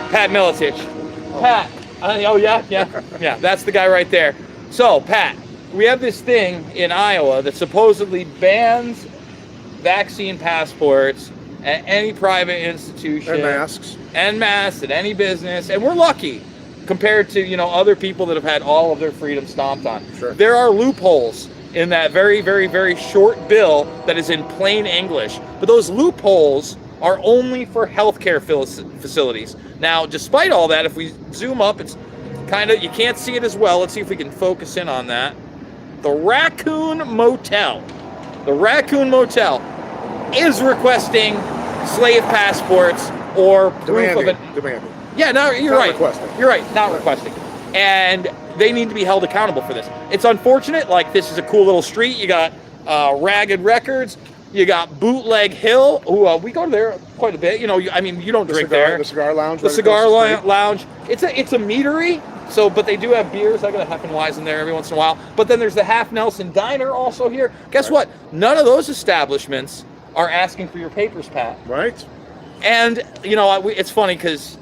Pat Miletich. Pat. Oh, yeah. That's the guy right there. So, Pat, we have this thing in Iowa that supposedly bans vaccine passports at any private institution. And masks at any business. And we're lucky compared to, other people that have had all of their freedom stomped on. Sure. There are loopholes in that very, very, very short bill that is in plain English. But those loopholes are only for healthcare facilities. Now, despite all that, if we zoom up, it's kind of, you can't see it as well. Let's see if we can focus in on that. The Racoon Motel. The Racoon Motel is requesting slave passports or proof of it. Demanding. Yeah, no, you're Not right. requesting. You're right, not requesting. And they need to be held accountable for this. It's unfortunate, like this is a cool little street. You got Ragged Records. You got Bootleg Hill. Ooh, we go there quite a bit. You don't drink there. The cigar lounge. The cigar lounge. It's a meadery. So, but they do have beers. I got a Heffenweizen there every once in a while. But then there's the Half Nelson Diner also here. Guess what? None of those establishments are asking for your papers, Pat. Right. And, it's funny because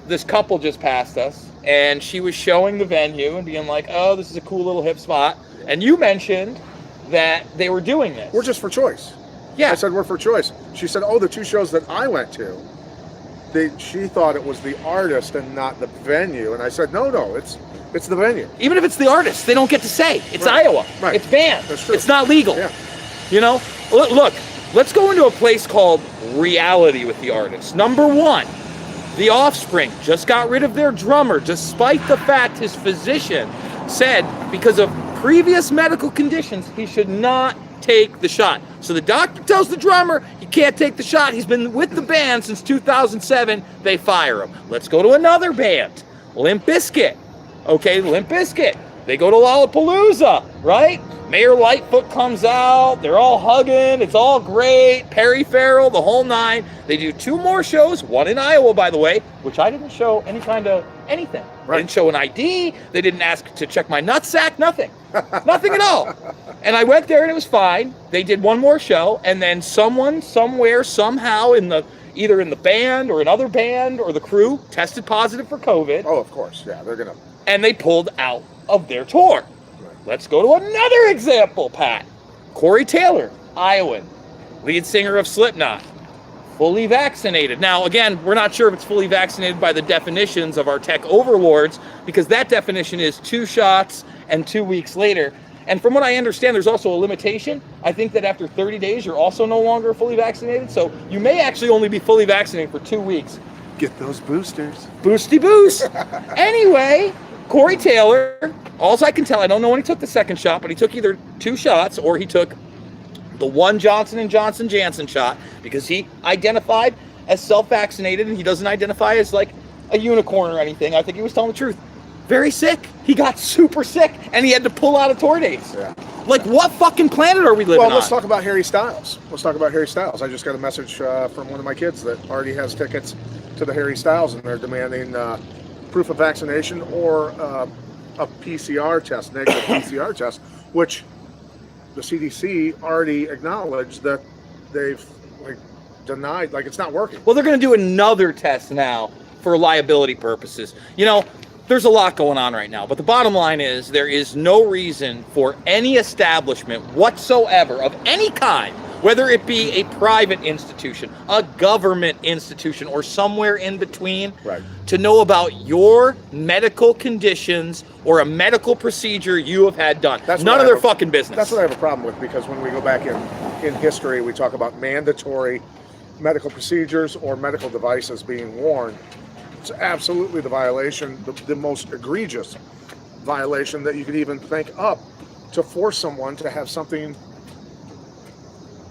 this couple just passed us, and she was showing the venue and being like, oh, this is a cool little hip spot. And you mentioned that they were doing this. We're just for choice. Yeah. I said, we're for choice. She said, oh, the two shows that I went to, she thought it was the artist and not the venue. And I said, no, it's the venue. Even if it's the artist, they don't get to say. It's Right. Iowa. Right. It's banned. That's true. It's not legal. Yeah. Look, let's go into a place called Reality with the artists. Number one, The Offspring just got rid of their drummer, despite the fact his physician said because of previous medical conditions, he should not take the shot. So the doctor tells the drummer he can't take the shot. He's been with the band since 2007. They fire him. Let's go to another band, Limp Bizkit. Okay, Limp Bizkit. They go to Lollapalooza, right? Mayor Lightfoot comes out. They're all hugging. It's all great. Perry Farrell, the whole nine. They do 2 more shows, one in Iowa, by the way, which I didn't show any kind of anything. Right. I didn't show an ID. They didn't ask to check my nutsack. Nothing. Nothing at all. And I went there and it was fine. They did 1 more show, and then someone, somewhere, somehow either in the band or another band or the crew tested positive for COVID. Oh, of course. Yeah, they're going to. And they pulled out of their tour. Let's go to another example, Pat. Corey Taylor, Iowan, lead singer of Slipknot, fully vaccinated. Now, again, we're not sure if it's fully vaccinated by the definitions of our tech overlords, because that definition is 2 shots and 2 weeks later. And from what I understand, there's also a limitation. I think that after 30 days, you're also no longer fully vaccinated. So you may actually only be fully vaccinated for 2 weeks. Get those boosters. Boosty boost. Anyway, Corey Taylor, all I can tell, I don't know when he took the second shot, but he took either 2 shots or he took the 1 Johnson & Johnson Janssen shot, because he identified as self-vaccinated and he doesn't identify as like a unicorn or anything. I think he was telling the truth. Very sick. He got super sick and he had to pull out of tour dates. Yeah. Like, what fucking planet are we living on? Well, let's talk about Harry Styles. I just got a message from one of my kids that already has tickets to the Harry Styles, and they're demanding proof of vaccination or a PCR test, negative PCR test, which the CDC already acknowledged that they've denied, it's not working. Well, they're going to do another test now for liability purposes. There's a lot going on right now, but the bottom line is there is no reason for any establishment whatsoever of any kind, whether it be a private institution, a government institution, or somewhere in between, right, to know about your medical conditions or a medical procedure you have had done. That's none of their fucking business. That's what I have a problem with, because when we go back in history, we talk about mandatory medical procedures or medical devices being worn. It's absolutely the violation, the most egregious violation that you could even think up, to force someone to have something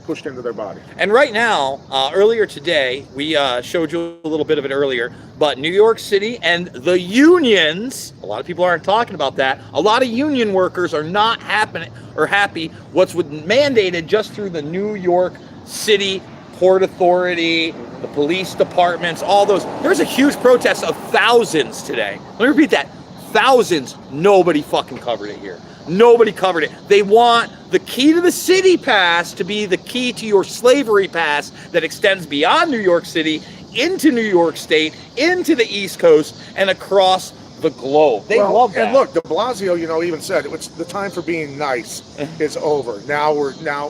pushed into their body. And right now, earlier today, we showed you a little bit of it earlier, but New York City and the unions, a lot of people aren't talking about that, a lot of union workers are not happy what's mandated just through the New York City Port Authority, the police departments, all those. There's a huge protest of thousands today. Let me repeat that. Thousands. Nobody fucking covered it here. Nobody covered it. They want the key to the city pass to be the key to your slavery pass that extends beyond New York City into New York State, into the East Coast, and across the globe. They love that. And look, DeBlasio, even said it's the time for being nice is over. Now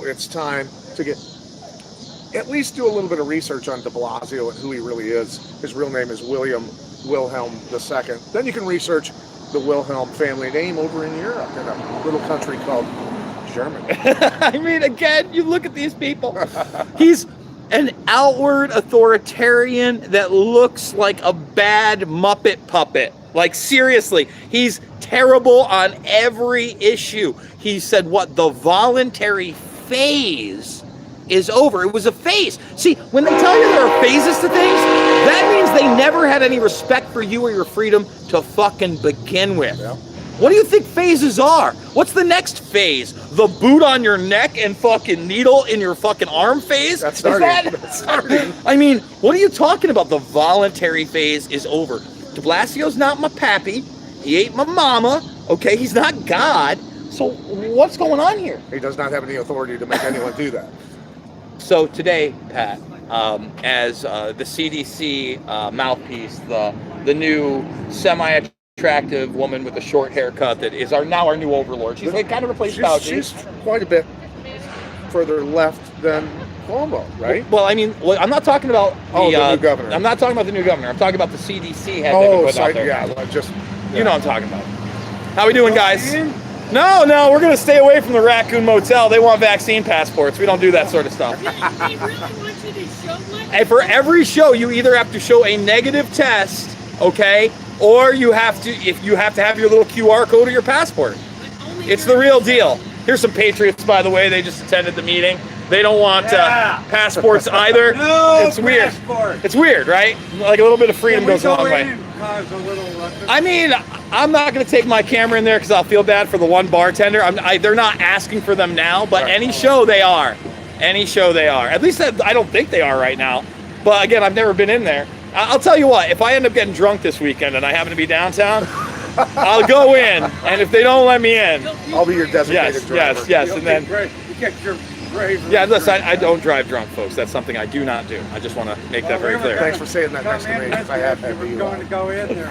it's time to at least do a little bit of research on DeBlasio and who he really is. His real name is William Wilhelm II. Then you can research the Wilhelm family name over in Europe in a little country called Germany. I mean, again, you look at these people. He's an outward authoritarian that looks like a bad Muppet puppet. Like, seriously, he's terrible on every issue. He said, the voluntary phase is over. It was a phase. See, when they tell you there are phases to things, that means they never had any respect for you or your freedom to fucking begin with. Yeah. What do you think phases are? What's the next phase? The boot on your neck and fucking needle in your fucking arm phase? That's starting. That's starting. I mean, what are you talking about? The voluntary phase is over. DeBlasio's not my pappy. He ain't my mama. Okay, he's not God. So what's going on here? He does not have any authority to make anyone do that. So today, Pat, as the CDC mouthpiece, the new semi-attractive woman with a short haircut that is now our new overlord. She's like kind of replaced Fauci. She's quite a bit further left than Cuomo, right? Well, I mean, I'm not talking about the new governor. I'm not talking about the new governor. I'm talking about the CDC head that they put out there. Yeah, you know what I'm talking about. How we doing, guys? No, we're going to stay away from the Racoon Motel. They want vaccine passports. We don't do that sort of stuff. They really want you to show one? And for every show, you either have to show a negative test, okay, or you have to have your little QR code or your passport. It's the real deal. Here's some patriots, by the way. They just attended the meeting. They don't want passports either. No, it's weird. passport. It's weird, right? Like a little bit of freedom goes a long way. I mean, I'm not going to take my camera in there because I'll feel bad for the one bartender. They're not asking for them now, but any show they are. Any show they are. At least I don't think they are right now. But again, I've never been in there. I'll tell you what, if I end up getting drunk this weekend and I happen to be downtown, I'll go in. And if they don't let me in, I'll be your designated driver. Yes. And then, Yeah, listen, I don't drive drunk, folks. That's something I do not do. I just want to make that very clear. Thanks for saying that next to me. I have had you. Going to go in there.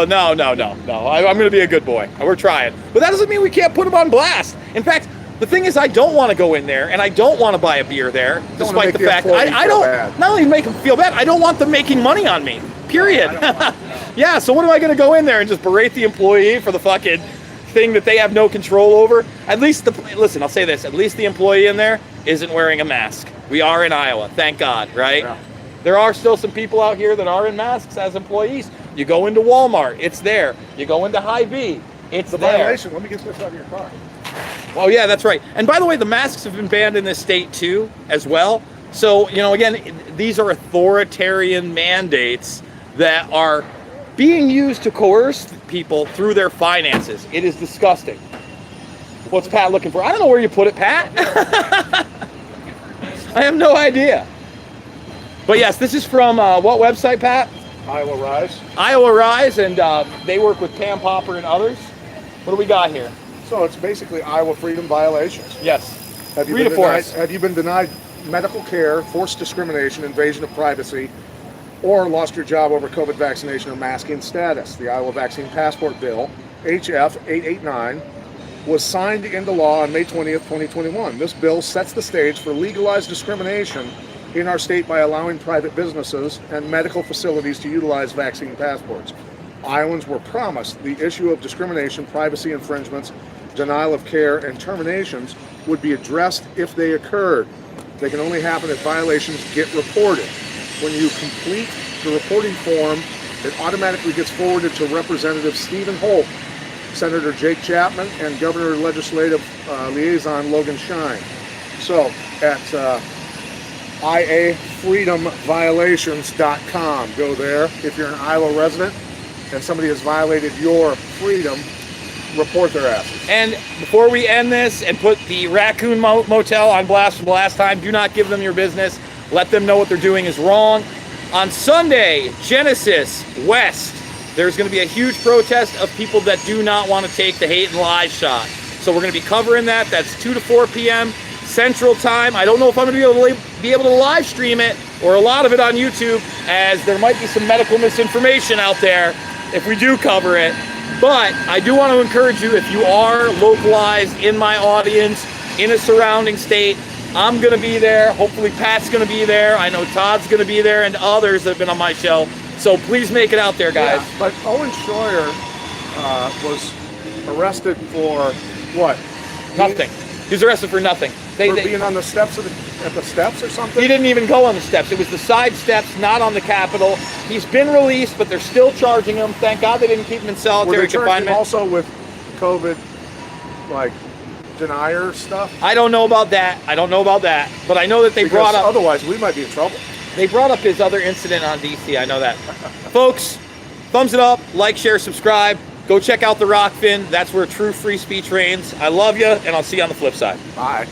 No. I'm going to be a good boy. We're trying. But that doesn't mean we can't put them on blast. In fact, the thing is, I don't want to go in there, and I don't want to buy a beer there, despite the fact I don't not only make them feel bad, I don't want them making money on me. Period. Yeah, so what am I going to go in there and just berate the employee for the fucking thing that they have no control over? At least listen, I'll say this, at least the employee in there isn't wearing a mask. We are in Iowa, thank God, right? Yeah. There are still some people out here that are in masks as employees. You go into Walmart, it's there. You go into Hy-Vee, it's there. Violation. Let me get this out of your car. Oh yeah, that's right. And by the way, the masks have been banned in this state too, as well. So, again, these are authoritarian mandates that are being used to coerce people through their finances. It is disgusting. What's Pat looking for? I don't know where you put it, Pat. I have no idea. But yes, this is from what website, Pat? Iowa Rise. Iowa Rise, and they work with Pam Popper and others. What do we got here? So it's basically Iowa freedom violations. Yes. Read it for us. Have you been denied medical care, forced discrimination, invasion of privacy, or lost your job over COVID vaccination or masking status? The Iowa Vaccine Passport Bill, HF 889, was signed into law on May 20th, 2021. This bill sets the stage for legalized discrimination in our state by allowing private businesses and medical facilities to utilize vaccine passports. Iowans were promised the issue of discrimination, privacy infringements, denial of care, and terminations would be addressed if they occurred. They can only happen if violations get reported. When you complete the reporting form, it automatically gets forwarded to Representative Stephen Holt, Senator Jake Chapman, and Governor Legislative Liaison Logan Shine. So at iafreedomviolations.com, go there. If you're an Iowa resident and somebody has violated your freedom, report their asses. And before we end this and put the Racoon Motel on blast from the last time, do not give them your business. Let them know what they're doing is wrong. On Sunday, Genesis West, there's going to be a huge protest of people that do not want to take the hate and lies shot. So we're going to be covering that. That's 2 to 4 p.m. Central Time. I don't know if I'm going to be able to be able to live stream it, or a lot of it on YouTube, as there might be some medical misinformation out there if we do cover it. But I do want to encourage you, if you are localized in my audience, in a surrounding state, I'm going to be there. Hopefully Pat's going to be there. I know Todd's going to be there, and others that have been on my show. So please make it out there, guys. Yeah, but Owen Schroyer was arrested for what? Nothing. He was arrested for nothing. For being on the steps at the steps or something? He didn't even go on the steps. It was the side steps, not on the Capitol. He's been released, but they're still charging him. Thank God they didn't keep him in solitary confinement. Also with COVID, like, denier stuff? I don't know about that. But I know that they brought up... Otherwise, we might be in trouble. They brought up his other incident on DC. I know that. Folks, thumbs it up, like, share, subscribe. Go check out the Rockfin. That's where true free speech reigns. I love you, and I'll see you on the flip side. Bye.